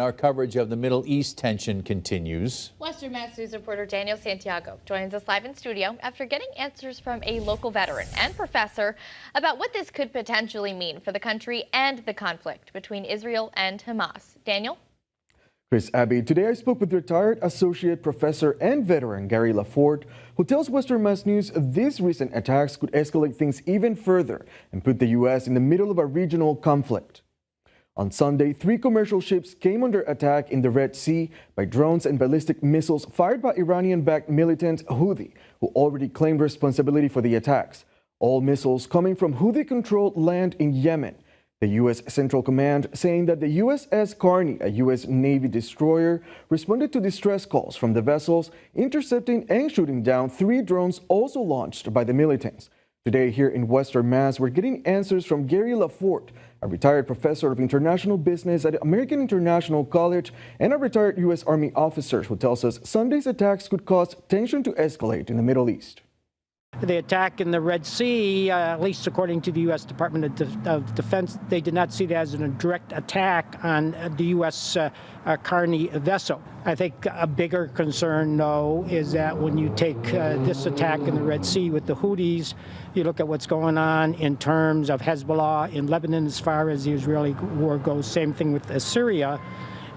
Our coverage of the Middle East tension continues. Western Mass News reporter Daniel Santiago joins us live in studio after getting answers from a local veteran and professor about what this could potentially mean for the country and the conflict between Israel and Hamas. Daniel? Chris, Abby, today I spoke with retired associate professor and veteran Gary Lafort, who tells Western Mass News these recent attacks could escalate things even further and put the U.S. in the middle of a regional conflict. On Sunday, 3 commercial ships came under attack in the Red Sea by drones and ballistic missiles fired by Iranian-backed militant Houthi, who already claimed responsibility for the attacks. All missiles coming from Houthi-controlled land in Yemen. The U.S. Central Command saying that the USS Carney, a U.S. Navy destroyer, responded to distress calls from the vessels, intercepting and shooting down 3 drones also launched by the militants. Today here in Western Mass, we're getting answers from Gary Lafort, a retired professor of international business at American International College and a retired U.S. Army officer, who tells us Sunday's attacks could cause tension to escalate in the Middle East. The attack in the Red Sea, at least according to the U.S. Department of Defense, they did not see it as a direct attack on the U.S. Carney vessel. I think a bigger concern, though, is that when you take this attack in the Red Sea with the Houthis, you look at what's going on in terms of Hezbollah in Lebanon as far as the Israeli war goes, same thing with Syria,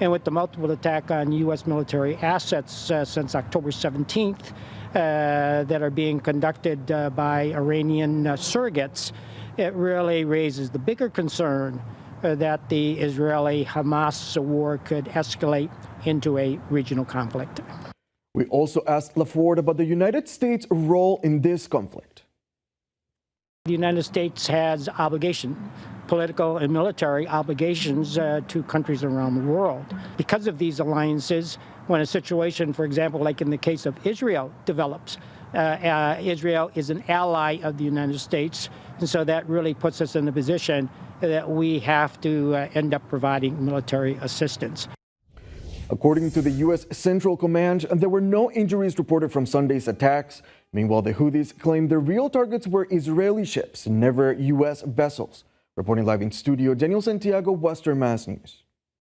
and with the multiple attack on U.S. military assets since October 17th, that are being conducted by Iranian surrogates, it really raises the bigger concern that the Israeli-Hamas war could escalate into a regional conflict. We also asked Lafort about the United States' role in this conflict. The United States has obligation, political and military obligations to countries around the world. Because of these alliances, when a situation, for example, like in the case of Israel, develops, Israel is an ally of the United States, and so that really puts us in the position that we have to end up providing military assistance. According to the U.S. Central Command, there were no injuries reported from Sunday's attacks. Meanwhile, the Houthis claimed the real targets were Israeli ships, never U.S. vessels. Reporting live in studio, Daniel Santiago, Western Mass News.